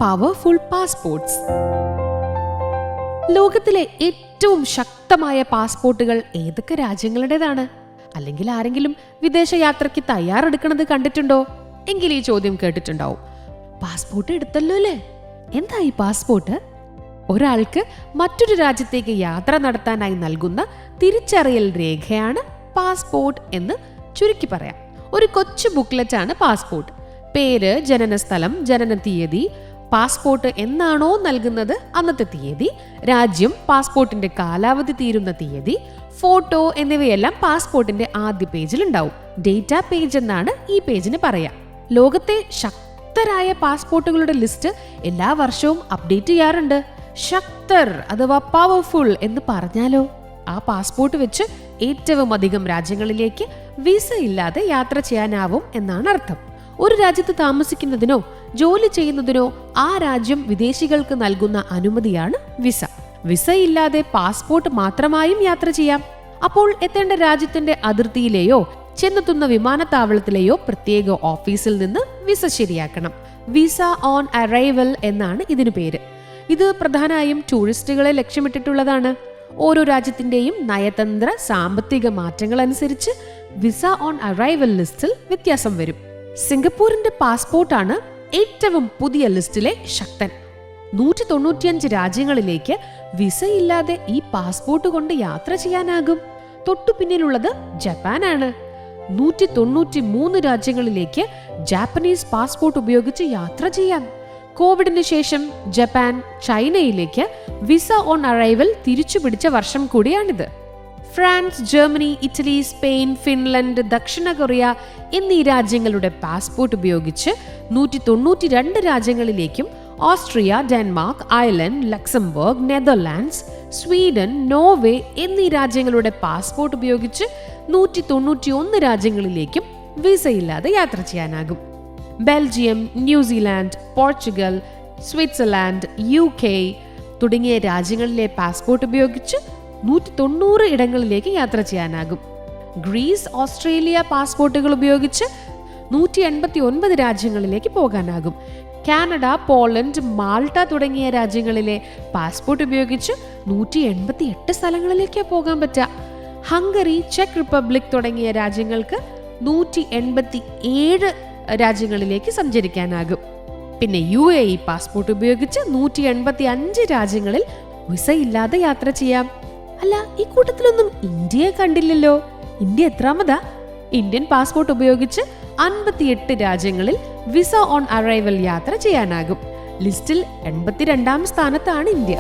Powerful passports. ലോകത്തിലെ ഏറ്റവും ശക്തമായ പാസ്പോർട്ടുകൾ ഏതൊക്കെ രാജ്യങ്ങളുടേതാണ്? അല്ലെങ്കിൽ ആരെങ്കിലും വിദേശ യാത്രയ്ക്ക് തയ്യാറെടുക്കുന്നത് കണ്ടിട്ടുണ്ടോ? എങ്കിൽ ഈ ചോദ്യം കേട്ടിട്ടുണ്ടാവും. പാസ്പോർട്ട് എടുത്തല്ലോ അല്ലേ? എന്താ ഈ പാസ്പോർട്ട്? ഒരാൾക്ക് മറ്റൊരു രാജ്യത്തേക്ക് യാത്ര നടത്താനായി നൽകുന്ന തിരിച്ചറിയൽ രേഖയാണ് പാസ്പോർട്ട് എന്ന് ചുരുക്കി പറയാം. ഒരു കൊച്ചു ബുക്ക്ലെറ്റ് ആണ് പാസ്പോർട്ട്. പേര്, ജനനസ്ഥലം, ജനന തീയതി, പാസ്പോർട്ട് എന്നാണോ നൽകുന്നത് അന്നത്തെ തീയതി, രാജ്യം, പാസ്പോർട്ടിന്റെ കാലാവധി തീരുന്ന തീയതി, ഫോട്ടോ എന്നിവയെല്ലാം പാസ്പോർട്ടിന്റെ ആദ്യ പേജിൽ ഉണ്ടാവും. ഡേറ്റ പേജ് എന്നാണ് ഈ പേജിന് പറയാം. ലോകത്തെ ശക്തരായ പാസ്പോർട്ടുകളുടെ ലിസ്റ്റ് എല്ലാ വർഷവും അപ്ഡേറ്റ് ചെയ്യാറുണ്ട്. ശക്തർ അഥവാ പവർഫുൾ എന്ന് പറഞ്ഞാലോ, ആ പാസ്പോർട്ട് വെച്ച് ഏറ്റവും അധികം രാജ്യങ്ങളിലേക്ക് വിസ ഇല്ലാതെ യാത്ര ചെയ്യാനാവും എന്നാണ് അർത്ഥം. ഒരു രാജ്യത്ത് താമസിക്കുന്നതിനോ ജോലി ചെയ്യുന്നതിനോ ആ രാജ്യം വിദേശികൾക്ക് നൽകുന്ന അനുമതിയാണ് വിസ. വിസ ഇല്ലാതെ പാസ്പോർട്ട് മാത്രമായും യാത്ര ചെയ്യാം. അപ്പോൾ എത്തേണ്ട രാജ്യത്തിന്റെ അതിർത്തിയിലെയോ ചെന്നെത്തുന്ന വിമാനത്താവളത്തിലെയോ പ്രത്യേക ഓഫീസിൽ നിന്ന് വിസ ശരിയാക്കണം. വിസ ഓൺ അറൈവൽ എന്നാണ് ഇതിനു പേര്. ഇത് പ്രധാനമായും ടൂറിസ്റ്റുകളെ ലക്ഷ്യമിട്ടിട്ടുള്ളതാണ്. ഓരോ രാജ്യത്തിന്റെയും നയതന്ത്ര സാമ്പത്തിക മാറ്റങ്ങൾ അനുസരിച്ച് വിസ ഓൺ അറൈവൽ ലിസ്റ്റിൽ വ്യത്യാസം വരും. സിംഗപ്പൂരിന്റെ പാസ്പോർട്ടാണ് ഏറ്റവും പുതിയ ലിസ്റ്റിലെ ശക്തൻ. 195 രാജ്യങ്ങളിലേക്ക് വിസയില്ലാതെ ഈ പാസ്പോർട്ട് കൊണ്ട് യാത്ര ചെയ്യാനാകും. തൊട്ടു പിന്നിലുള്ളത് ജപ്പാനാണ്. 193 രാജ്യങ്ങളിലേക്ക് ജാപ്പനീസ് പാസ്പോർട്ട് ഉപയോഗിച്ച് യാത്ര ചെയ്യാം. കോവിഡിന് ശേഷം ജപ്പാൻ ചൈനയിലേക്ക് വിസ ഓൺ അറൈവൽ തിരിച്ചുപിടിച്ച വർഷം കൂടിയാണിത്. France, Germany, Italy, Spain, Finland, ദക്ഷിണ കൊറിയ എന്നീ രാജ്യങ്ങളുടെ പാസ്പോർട്ട് ഉപയോഗിച്ച് 192 രാജ്യങ്ങളിലേക്കും Austria, Denmark, Ireland, Luxembourg, Netherlands, Sweden, Norway എന്നീ രാജ്യങ്ങളുടെ പാസ്പോർട്ട് ഉപയോഗിച്ച് 191 രാജ്യങ്ങളിലേക്കും വിസയില്ലാതെ യാത്ര ചെയ്യാനാകും. Belgium, New Zealand, Portugal, Switzerland, UK തുടങ്ങിയ രാജ്യങ്ങളിലെ പാസ്പോർട്ട് ഉപയോഗിച്ച് 190 ഇടങ്ങളിലേക്ക് യാത്ര ചെയ്യാനാകും. ഗ്രീസ്, ഓസ്ട്രേലിയ പാസ്പോർട്ടുകൾ ഉപയോഗിച്ച് 189 രാജ്യങ്ങളിലേക്ക് പോകാനാകും. കാനഡ, പോളണ്ട്, മാൾട്ട തുടങ്ങിയ രാജ്യങ്ങളിലെ പാസ്പോർട്ട് ഉപയോഗിച്ച് 188 സ്ഥലങ്ങളിലേക്ക് പോകാൻ പറ്റുക. ഹംഗറി, ചെക്ക് റിപ്പബ്ലിക് തുടങ്ങിയ രാജ്യങ്ങൾക്ക് 187 രാജ്യങ്ങളിലേക്ക് സഞ്ചരിക്കാനാകും. പിന്നെ UAE പാസ്പോർട്ട് ഉപയോഗിച്ച് 185 രാജ്യങ്ങളിൽ വിസ ഇല്ലാതെ യാത്ര ചെയ്യാം. അല്ല, ഈ കൂട്ടത്തിലൊന്നും ഇന്ത്യയെ കണ്ടില്ലല്ലോ. ഇന്ത്യ എത്രാമതാ? ഇന്ത്യൻ പാസ്പോർട്ട് ഉപയോഗിച്ച് 58 രാജ്യങ്ങളിൽ വിസ ഓൺ അറൈവൽ യാത്ര ചെയ്യാനാകും. ലിസ്റ്റിൽ 82ാം സ്ഥാനത്താണ് ഇന്ത്യ.